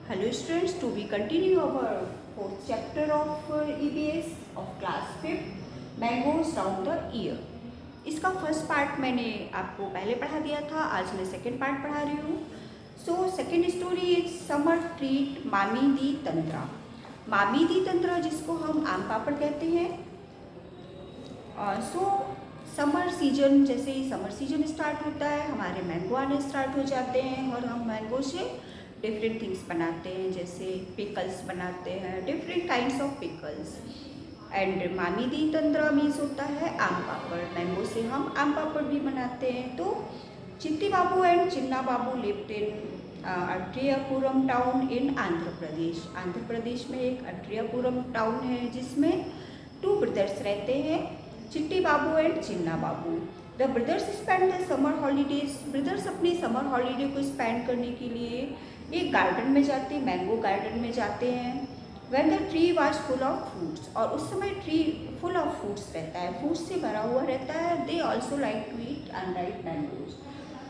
Hello students, to be continue our fourth chapter of EBS of class 5 mangoes round the year. इसका first part मैंने आपको पहले पढ़ा दिया था, आज मैं सेकंड पार्ट पढ़ा रही हूँ। So second story is summer treat मामी दी तंत्रा। मामी दी तंत्रा जिसको हम आम पापड़ कहते हैं। सो समर सीजन, जैसे ही समर सीजन स्टार्ट होता है हमारे मैंगो आने स्टार्ट हो जाते हैं और हम मैंगो से डिफरेंट थिंग्स बनाते हैं, जैसे पिकल्स बनाते हैं, different kinds of pickles. And मामी दी तंद्रा मीन्स होता है आम पापड़। मैंगो से हम आम पापड़ भी बनाते हैं। तो Chitti Babu and Chinna Babu lived in Atreyapuram town in Andhra Pradesh. Andhra Pradesh में एक अट्रियापुरम टाउन है जिसमें 2 ब्रदर्स रहते हैं, Chitti Babu and Chinna Babu. The brothers spend the summer holidays. Brothers अपनी समर हॉलीडे को स्पेंड करने के लिए एक गार्डन में जाते हैं, मैंगो गार्डन में जाते हैं। When the tree was full of fruits, और उस समय ट्री फुल ऑफ फ्रूट्स रहता है, फ्रूट्स से भरा हुआ रहता है। They also like to eat unripe mangoes.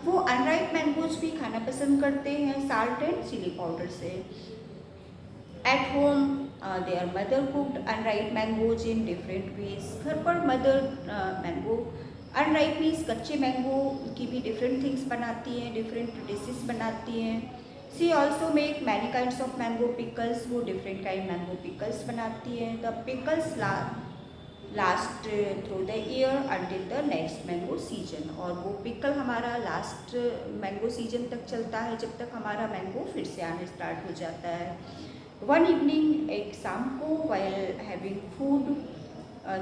वो अनराइप मैंगोज भी खाना पसंद करते हैं साल्ट एंड चिली पाउडर से। At home their mother cooked unripe mangoes in different ways. घर पर मदर मैंगो अनराइप मीन्स कच्चे मैंगो की भी डिफरेंट थिंग्स बनाती हैं, डिफरेंट डिशेस बनाती हैं। She also make many kinds of mango pickles. वो डिफरेंट काइंड मैंगो पिकल्स बनाती हैं। The pickles last through the year until the next mango season. और वो पिकल हमारा लास्ट मैंगो सीजन तक चलता है, जब तक हमारा मैंगो फिर से आने स्टार्ट हो जाता है। वन इवनिंग, एक शाम को, वाइल हैविंग फूड,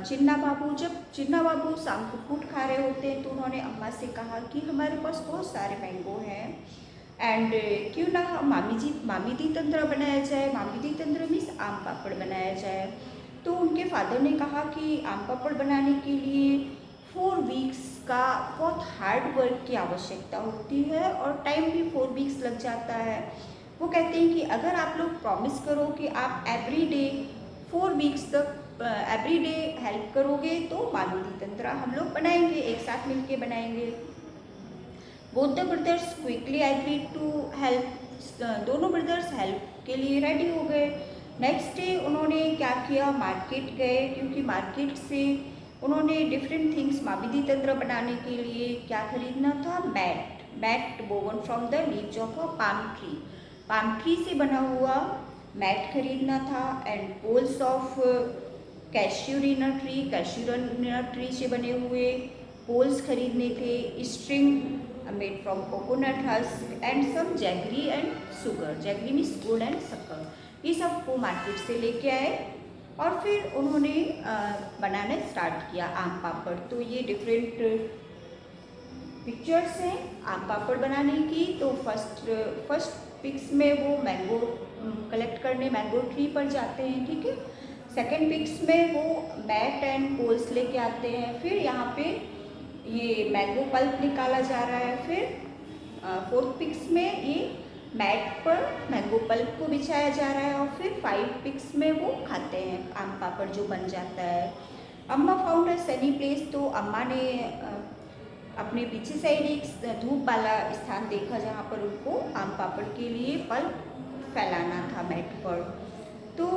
चिन्ना बाबू, जब चिन्ना बाबू शाम को फूड खा रहे होते हैं तो उन्होंने अम्मा से कहा कि हमारे पास बहुत सारे मैंगो हैं एंड क्यों ना मामी दी तंद्रा बनाया जाए। मामी दी तंद्रा मीन्स आम पापड़ बनाया जाए। तो उनके फादर ने कहा कि आम पापड़ बनाने के लिए 4 वीक्स का बहुत हार्ड वर्क की आवश्यकता होती है और टाइम भी 4 वीक्स लग जाता है। वो कहते हैं कि अगर आप लोग प्रॉमिस करो कि आप एवरी डे 4 वीक्स तक एवरी डे हेल्प करोगे तो मामी दी तंत्रा हम लोग बनाएंगे, एक साथ मिलके बनाएंगे। Both the brothers quickly agreed to help. दोनों ब्रदर्स हेल्प के लिए रेडी हो गए। नेक्स्ट डे उन्होंने क्या किया, मार्केट गए, क्योंकि मार्केट से उन्होंने डिफरेंट थिंग्स मामी दी तंत्र बनाने के लिए क्या खरीदना था, mat woven from the leaves of a palm tree. Palm tree से बना हुआ मैट खरीदना था। And poles of casuarina tree से बने हुए पोल्स खरीदने थे। String made from coconut husk and some jaggery and sugar. Jaggery means गुड़ एंड शक्कर। ये सब को मार्केट से लेके आए और फिर उन्होंने बनाना स्टार्ट किया आम पापड़। तो ये डिफरेंट पिक्चर्स हैं आम पापड़ बनाने की। तो फर्स्ट पिक्स में वो मैंगो कलेक्ट करने मैंगो ट्री पर जाते हैं, ठीक है। सेकेंड पिक्स में वो मैट एंड पोल्स लेके आते हैं। फिर यहाँ पे ये मैंगो पल्प निकाला जा रहा है। फिर फोर्थ पिक्स में ये मैट पर मैंगो पल्प को बिछाया जा रहा है और फिर 5 पिक्स में वो खाते हैं आम पापड़ जो बन जाता है। अम्मा फाउंड अ सनी प्लेस। तो अम्मा ने अपने पीछे साइड एक धूप वाला स्थान देखा जहाँ पर उनको आम पापड़ के लिए पल्प फैलाना था मैट पर। तो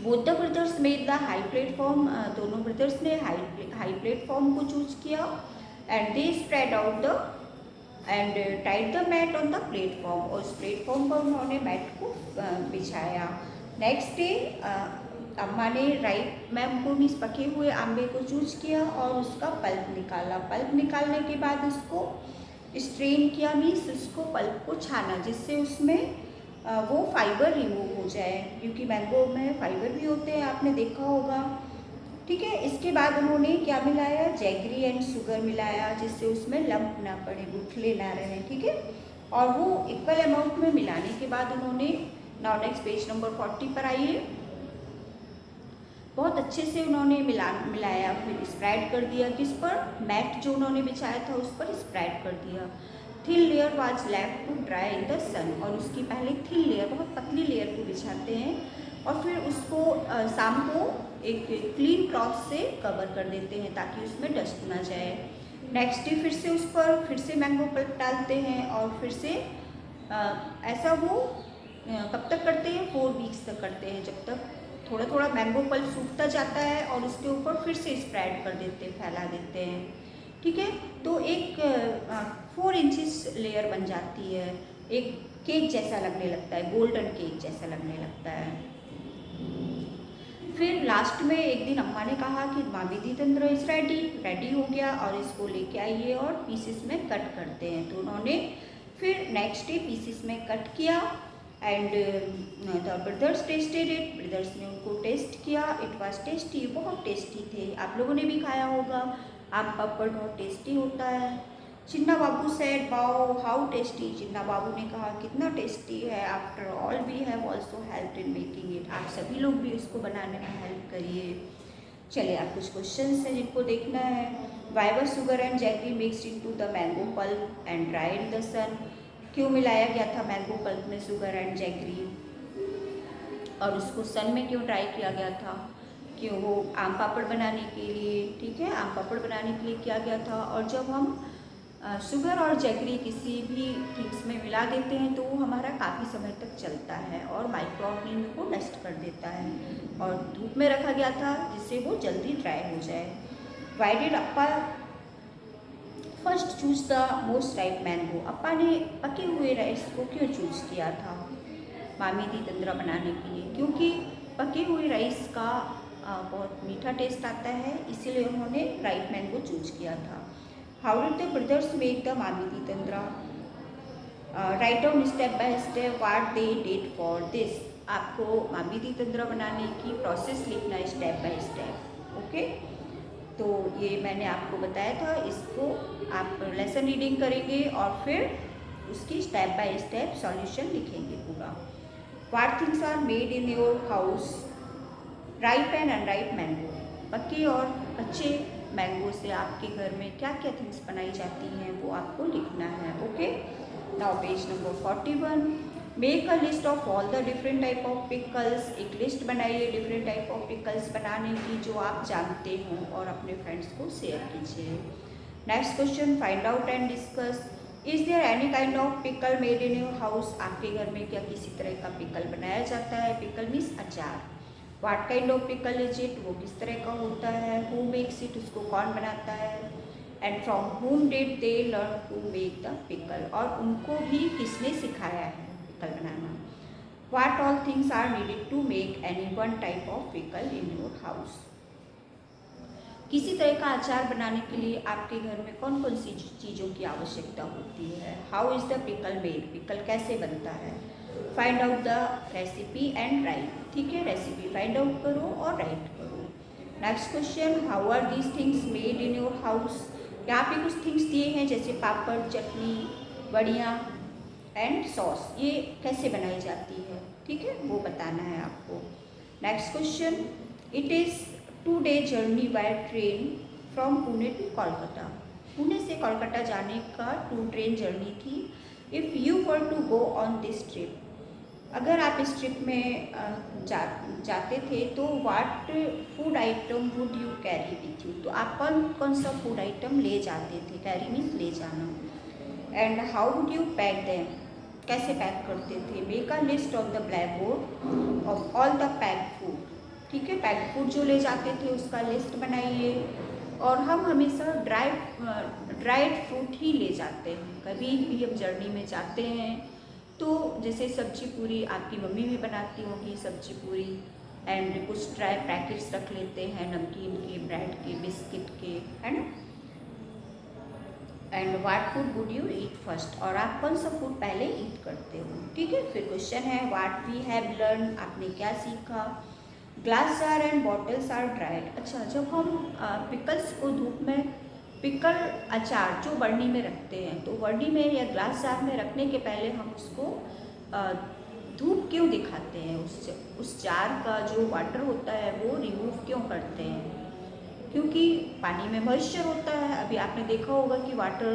both the brothers made the high platform. दोनों ब्रदर्स ने हाई प्लेटफॉर्म को चूज किया and they spread out the and tied the mat on the platform. और उस प्लेटफॉर्म पर उन्होंने मैट को बिछाया। नेक्स्ट डे अम्मा ने राइप मैंगो मीन्स पके हुए आंबे को चूज किया और उसका पल्प निकाला। पल्प निकालने के बाद उसको स्ट्रेन किया मीन्स उसको पल्प को छाना, जिससे उसमें वो फाइबर रिमूव हो जाए, क्योंकि मैंगो में फाइबर भी होते हैं, आपने देखा होगा, ठीक है। इसके बाद उन्होंने क्या मिलाया, जैगरी एंड शुगर मिलाया, जिससे उसमें लंप ना पड़े, गुठले ना रहे, ठीक है। और वो इक्वल अमाउंट में मिलाने के बाद उन्होंने, नाउ नेक्स्ट पेज नंबर 40 पर आइए, बहुत अच्छे से उन्होंने मिलाया। फिर स्प्रेड कर दिया किस पर, मैट जो उन्होंने बिछाया था उस पर स्प्रेड कर दिया। Thin layer was left to dry in the sun. और उसकी पहले थिन लेयर, बहुत पतली लेयर को बिछाते हैं और फिर उसको शाम को एक क्लीन क्लॉथ से कवर कर देते हैं ताकि उसमें डस्ट ना जाए। नेक्स्ट डे फिर से उस पर फिर से मैंगो पल्प डालते हैं और फिर से ऐसा वो कब तक करते हैं, 4 वीक्स तक करते हैं, जब तक थोड़ा थोड़ा मैंगो पल्प सूखता जाता है और उसके ऊपर फिर से स्प्रेड कर देते हैं, फैला देते हैं। ठीक है, तो एक 4 इंचेस लेयर बन जाती है, एक केक जैसा लगने लगता है, गोल्डन केक जैसा लगने लगता है। फिर लास्ट में एक दिन अम्मा ने कहा कि मावेदी तंत्र इज रेडी हो गया और इसको लेके आइए और पीसेस में कट करते हैं। तो उन्होंने फिर नेक्स्ट डे पीसेस में कट किया and the brothers tested it, brothers ने उनको टेस्ट किया, इट वाज टेस्टी, बहुत टेस्टी थे। आप लोगों ने भी खाया होगा, आम पापड़ बहुत टेस्टी होता है। Chinna Babu said wow how tasty, Chinna Babu ने कहा कितना टेस्टी है, after all we have also help in making it, आप सभी लोग भी इसको बनाने में हेल्प करिए। चलिए आप कुछ क्वेश्चंस हैं जिनको देखना है। Why were sugar and jaggery mixed into the mango pulp and dry in the sun, क्यों मिलाया गया था मैंगो पल्प में शुगर एंड जैगरी और उसको सन में क्यों ड्राई किया गया था, क्यों, वो आम पापड़ बनाने के लिए। ठीक है, आम पापड़ बनाने के लिए किया गया था। और जब हम शुगर और जैगरी किसी भी थिंग्स में मिला देते हैं तो वो हमारा काफ़ी समय तक चलता है और माइक्रो ऑर्गेनिज्म को नष्ट कर देता है, और धूप में रखा गया था जिससे वो जल्दी ड्राई हो जाए। Why did Appa first choose the most ripe mango, Appa ने पके हुए राइस को क्यों चूज किया था मावेदी तंत्र बनाने के लिए, क्योंकि पके हुए राइस का बहुत मीठा टेस्ट आता है, इसीलिए उन्होंने राइप मैंगो चूज किया था। How did the brothers make the mamidi tandra, write down step by step what they did for this, आपको मावेदी तंत्र बनाने की प्रोसेस लिखना है स्टेप बाय स्टेप। ओके, तो ये मैंने आपको बताया था, इसको आप लेसन रीडिंग करेंगे और फिर उसकी स्टेप बाय स्टेप सॉल्यूशन लिखेंगे पूरा। What things are made in your house, ripe and unripe mango, पके और कच्चे मैंगो से आपके घर में क्या क्या थिंग्स बनाई जाती हैं वो आपको लिखना है। Okay, now page number 41, make a list of all the different type of pickles, एक लिस्ट बनाइए डिफरेंट टाइप ऑफ पिकल्स बनाने की जो आप जानते हों और अपने फ्रेंड्स को शेयर कीजिए। Next question, find out and discuss, is there any kind of pickle made in your house, आपके घर में क्या किसी तरह का पिकल बनाया जाता है, पिकल मीन्स अचार। What kind of pickle is it, वो किस तरह का होता है। हु मेक्स इट, उसको कौन बनाता है। And from whom did they learn to make the pickle, और उनको भी किसने सिखाया है पिकल बनाना। What all things are needed to make any one type of pickle in your house, किसी तरह का अचार बनाने के लिए आपके घर में कौन कौन सी चीज़ों की आवश्यकता होती है। How is the pickle made, pickle कैसे बनता है। Find out the recipe and write, ठीक है, रेसिपी फाइंड आउट करो और राइट करो। Next question, how are these things made in your house, यहाँ पे कुछ थिंग्स दिए हैं जैसे पापड़, चटनी, बड़ियाँ एंड सॉस, ये कैसे बनाई जाती है, ठीक है, वो बताना है आपको। Next question, it is 2-day journey by train from Pune to Kolkata, Pune से कोलकाता जाने का 2 ट्रेन जर्नी थी। If you were to go on this trip, अगर आप इस ट्रिप में जाते थे तो what food item would you carry with you, तो आप कौन कौन सा फूड आइटम ले जाते थे, कैरी मीन्स ले जाना। And how would you pack them, कैसे पैक करते थे। Make a list of the black board of all the packed food, ठीक है, पैक्ड फूड जो ले जाते थे उसका लिस्ट बनाइए। और हम हमेशा ड्राइड फ्रूट ही ले जाते हैं, कभी भी हम जर्नी में जाते हैं तो जैसे सब्जी पूरी आपकी मम्मी भी बनाती होगी, सब्जी पूरी एंड कुछ ड्राई पैकेट्स रख लेते हैं नमकीन के, ब्रेड के, बिस्किट के, है ना। And what food would you eat first, और आप कौन सा फूड पहले ईट करते हो, ठीक है। फिर क्वेश्चन है व्हाट वी हैव लर्न, आपने क्या सीखा। Glass jar and bottles are dried, अच्छा जब हम पिकल्स को धूप में, पिकल अचार जो बर्नी में रखते हैं तो बर्नी में या ग्लास जार में रखने के पहले हम उसको धूप क्यों दिखाते हैं, उस जार का जो वाटर होता है वो रिमूव क्यों करते हैं, क्योंकि पानी में मॉइस्चर होता है। अभी आपने देखा होगा कि वाटर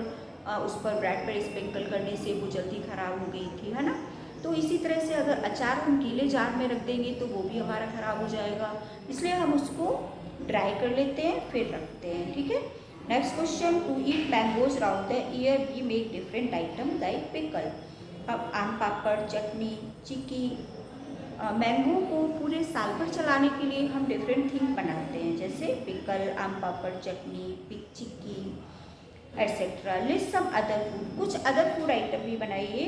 उस पर ब्रेड पर स्प्रिंकल करने से वो जल्दी ख़राब हो गई थी, है ना। तो इसी तरह से अगर अचार हम गीले जार में रख देंगे तो वो भी हमारा ख़राब हो जाएगा, इसलिए हम उसको ड्राई कर लेते हैं फिर रखते हैं, ठीक है। Next question, to eat mangoes round the year we make different item like pickle, अब आम पापड़, चटनी, चिक्की, मैंगो को पूरे साल भर चलाने के लिए हम डिफरेंट थिंग बनाते हैं, जैसे पिकल, आम पापड़, चटनी, चिक्की etcetera. List some other food, कुछ अदर फूड आइटम भी बनाइए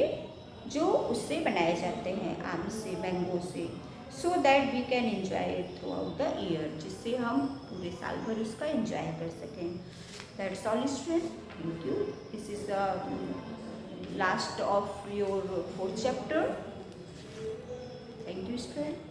जो उससे बनाए जाते हैं, आम से, मैंगो से, so that we can enjoy throughout the year, जिससे हम पूरे साल भर उसका एंजॉय कर सकें। That's all student, thank you. This is the last of your 4th chapter. Thank you, student.